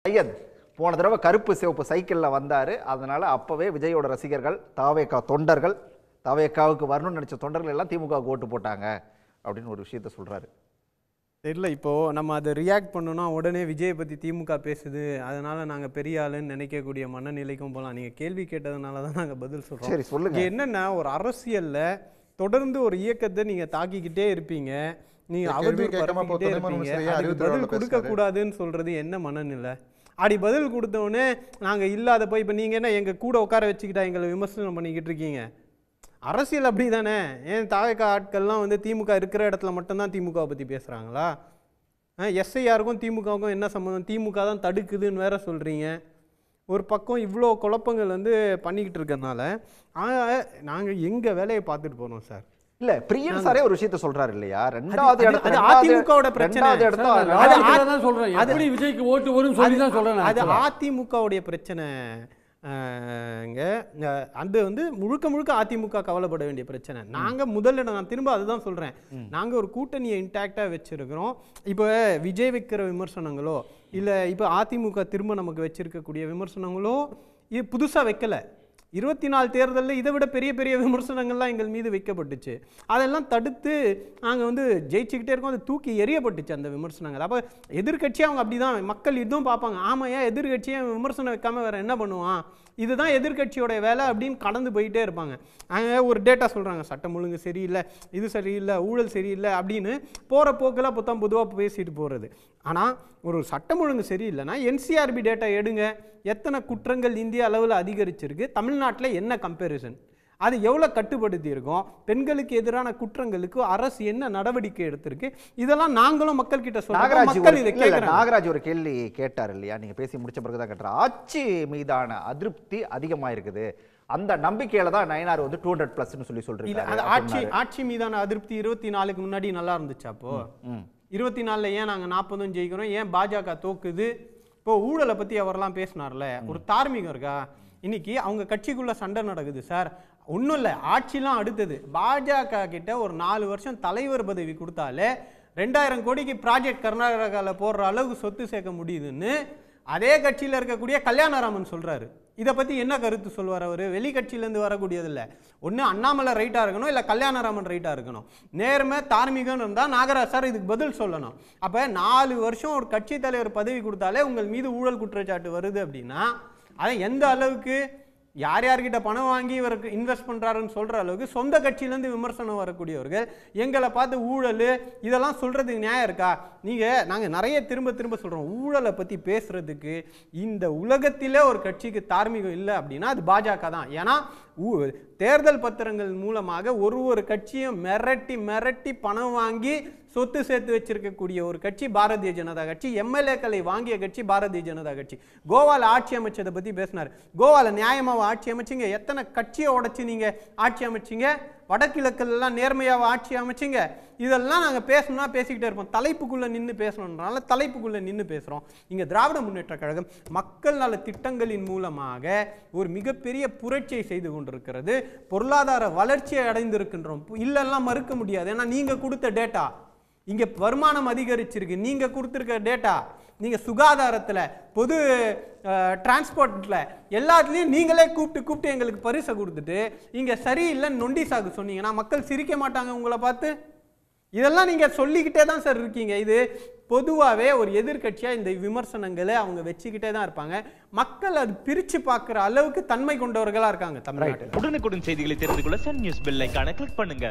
சையத் போன தடவை கருப்பு சிவப்பு சைக்கிளில் வந்தார். அதனால் அப்போவே விஜயோட ரசிகர்கள், தாவேகா தொண்டர்கள், தாவேகாவுக்கு வரணும்னு நினச்ச தொண்டர்கள் எல்லாம் திமுகவுக்கு ஓட்டு போட்டாங்க அப்படின்னு ஒரு விஷயத்த சொல்கிறாரு. தெரியல, இப்போது நம்ம அதை ரியாக்ட் பண்ணோன்னா உடனே விஜயை பற்றி திமுக பேசுது, அதனால் நாங்கள் பெரிய ஆளுன்னு நினைக்கக்கூடிய மனநிலைக்கும் போகலாம். நீங்கள் கேள்வி கேட்டதுனால தான் நாங்கள் பதில் சொல்கிறோம். சரி சொல்லுங்கள். என்னென்னா, ஒரு அரசியலில் தொடர்ந்து ஒரு இயக்கத்தை நீங்கள் தாக்கிக்கிட்டே இருப்பீங்க, நீங்கள் அவதூறு பரப்பிக்கிட்டே இருப்பீங்க, அதுக்கு பதில் கொடுக்கக்கூடாதுன்னு சொல்கிறது என்ன மனநிலை? அப்படி பதில் கொடுத்தோடனே நாங்கள் இல்லாத போய் இப்போ நீங்கள் என்ன எங்கள் கூட உட்கார வச்சுக்கிட்டா எங்களை விமர்சனம் பண்ணிக்கிட்டு இருக்கீங்க? அரசியல் அப்படி தானே. ஏன் தாவேகா ஆட்கள்லாம் வந்து திமுக இருக்கிற இடத்துல மட்டும்தான் திமுகவை பற்றி பேசுகிறாங்களா? எஸ்ஐஆருக்கும் திமுகவுக்கும் என்ன சம்மந்தம்? திமுக தான் தடுக்குதுன்னு வேற சொல்கிறீங்க. ஒரு பக்கம் இவ்வளோ குழப்பங்கள் வந்து பண்ணிக்கிட்டு இருக்கறனால நாங்கள் எங்கள் வேலையை பார்த்துட்டு போகிறோம் சார். இல்ல பிரியன் சாரே ஒரு விஷயத்தை சொல்றாரு இல்லையா, ரெண்டாவது இடத்துல அதிமுகவோட பிரச்சனை. எப்படி விஜய்க்கு ஓட்டு வரும் சொல்லி தான் சொல்றேன். அது அதிமுகவுடைய பிரச்சனை. அது வந்து முழுக்க முழுக்க அதிமுக கவலைப்பட வேண்டிய பிரச்சனை. நாங்கள் முதல்ல நான் திரும்ப அதுதான் சொல்கிறேன், நாங்கள் ஒரு கூட்டணியை இன்டாக்டாக வச்சுருக்கிறோம். இப்போ விஜய் வைக்கிற விமர்சனங்களோ இல்லை இப்போ அதிமுக திரும்ப நமக்கு வச்சிருக்கக்கூடிய விமர்சனங்களோ இது புதுசாக வைக்கலை. 24 தேர்தலில் இதை விட பெரிய பெரிய விமர்சனங்கள்லாம் எங்கள் மீது வைக்கப்பட்டுச்சு. அதெல்லாம் தடுத்து நாங்கள் வந்து ஜெயிச்சுக்கிட்டே இருக்கோம். அது தூக்கி எறியப்பட்டுச்சு அந்த விமர்சனங்கள். அப்போ எதிர்கட்சியை அவங்க அப்படி தான் மக்கள் இதுவும் பார்ப்பாங்க. ஆமாம், ஏன் எதிர்கட்சியை விமர்சனம் வைக்காமல் வேறு என்ன பண்ணுவான், இதுதான் எதிர்கட்சியோட வேலை அப்படின்னு கடந்து போயிட்டே இருப்பாங்க. அங்கே ஒரு டேட்டா சொல்கிறாங்க, சட்டம் ஒழுங்கு சரியில்லை, இது சரியில்லை, ஊழல் சரியில்லை அப்படின்னு போகிற போக்கில் பொதுவாக பேசிட்டு போகிறது. ஆனால் ஒரு சட்டம் ஒழுங்கு சரியில்லைன்னா என்சிஆர்பி டேட்டா எடுங்க, எத்தனை குற்றங்கள் இந்திய அளவில் அதிகரிச்சிருக்கு, தமிழ்நாட்டில் என்ன கம்பேரிசன், அது எவ்வளோ கட்டுப்படுத்தி இருக்கோம், பெண்களுக்கு எதிரான குற்றங்களுக்கு அரசு என்ன நடவடிக்கை எடுத்திருக்கு, இதெல்லாம் நாங்களும் மக்கள் கிட்ட சொல்றோம். நாகராஜ் ஒரு கேள்வி கேட்டார் இல்லையா, நீங்க பேசி முடிச்ச பிறகுதான் கேட்டார். ஆட்சி மீதான அதிருப்தி அதிகமா இருக்குது, அந்த நம்பிக்கையில தான் நயனார் வந்து 200+ சொல்லி சொல்றீங்க. ஆட்சி மீதான அதிருப்தி 24க்கு முன்னாடி நல்லா இருந்துச்சு. அப்போ 24ல் ஏன் நாங்கள் 40 ஜெயிக்கிறோம், ஏன் பாஜக தோக்குது? இப்போ ஊழலை பற்றி அவரெல்லாம் பேசினார்ல, ஒரு தார்மீகம் இருக்கா? இன்னைக்கு அவங்க கட்சிக்குள்ள சண்டை நடக்குது சார். ஒன்றும் இல்லை, ஆட்சிலாம் அடுத்தது. பாஜக கிட்ட ஒரு 4 வருஷம் தலைவர் பதவி கொடுத்தாலே 2000 கோடிக்கு ப்ராஜெக்ட் கர்நாடகாவில் போடுற அளவுக்கு சொத்து சேர்க்க முடியுதுன்னு அதே கட்சியில் இருக்கக்கூடிய கல்யாணராமன் சொல்கிறாரு. இதை பற்றி என்ன கருத்து சொல்வார் அவர்? வெளி கட்சியிலேருந்து வரக்கூடியதில்லை. ஒன்று அண்ணாமலை ரைட்டாக இருக்கணும், இல்லை கல்யாணராமன் ரைட்டாக இருக்கணும். நேர்மை தார்மீகம்னு இருந்தால் நாகராஜ் சார் இதுக்கு பதில் சொல்லணும். அப்போ 4 வருஷம் ஒரு கட்சி தலைவர் பதவி கொடுத்தாலே உங்கள் மீது ஊழல் குற்றச்சாட்டு வருது அப்படின்னா அதை எந்த அளவுக்கு யார் யார்கிட்ட பணம் வாங்கி இவருக்கு இன்வெஸ்ட் பண்ணுறாருன்னு சொல்கிற அளவுக்கு சொந்த கட்சியிலேருந்து விமர்சனம் வரக்கூடியவர்கள் எங்களை பார்த்து ஊழல் இதெல்லாம் சொல்கிறதுக்கு நியாயம் இருக்கா? நாங்கள் நிறைய திரும்ப சொல்கிறோம், ஊழலை பற்றி பேசுகிறதுக்கு இந்த உலகத்திலே ஒரு கட்சிக்கு தார்மீகம் இல்லை அப்படின்னா அது பாஜக தான். ஏன்னா தேர்தல் பத்திரங்கள் மூலமாக ஒரு கட்சியும் மிரட்டி பணம் வாங்கி சொத்து சேர்த்து வச்சிருக்கக்கூடிய ஒரு கட்சி பாரதிய ஜனதா கட்சி. எம்எல்ஏக்களை வாங்கிய கட்சி பாரதிய ஜனதா கட்சி. கோவாவில் ஆட்சி அமைச்சதை பற்றி பேசினார். கோவாவில் நியாயமாக ஆட்சி அமைச்சிங்க, எத்தனை கட்சியை உடைச்சு நீங்கள் ஆட்சி அமைச்சிங்க, வடகிழக்கெல்லாம் நேர்மையாக ஆட்சி அமைச்சிங்க. இதெல்லாம் நாங்கள் பேசணும்னா பேசிக்கிட்டே இருப்போம். தலைப்புக்குள்ளே நின்று பேசணுன்றனால தலைப்புக்குள்ளே நின்று பேசுகிறோம். இங்கே திராவிட முன்னேற்ற கழகம் மக்கள் நல திட்டங்களின் மூலமாக ஒரு மிகப்பெரிய புரட்சியை செய்து கொண்டிருக்கிறது. பொருளாதார வளர்ச்சியை அடைந்திருக்கின்றோம், இல்லைன்னா மறுக்க முடியாது. ஏன்னா நீங்கள் கொடுத்த டேட்டா இங்கே வருமானம் அதிகரிச்சிருக்கு, நீங்கள் கொடுத்துருக்க டேட்டா, நீங்கள் சுகாதாரத்தில் பொது டிரான்ஸ்போர்ட்டில் எல்லாத்துலேயும் நீங்களே கூப்பிட்டு எங்களுக்கு பரிசை கொடுத்துட்டு இங்கே சரியில்லைன்னு நொண்டி சாக்கு சொன்னீங்கன்னா மக்கள் சிரிக்க மாட்டாங்க உங்களை பார்த்து? இதெல்லாம் நீங்கள் சொல்லிக்கிட்டே தான் சார் இருக்கீங்க. இது பொதுவாகவே ஒரு எதிர்கட்சியாக இந்த விமர்சனங்களை அவங்க வச்சுக்கிட்டே தான் இருப்பாங்க. மக்கள் அது பிரித்து பார்க்குற அளவுக்கு தன்மை கொண்டவர்களாக இருக்காங்க தமிழ்நாட்டில். உடனுக்குடன் செய்திகளை தெரிந்து கொள்ள சன் நியூஸ் பெல் ஐகானை கிளிக் பண்ணுங்க.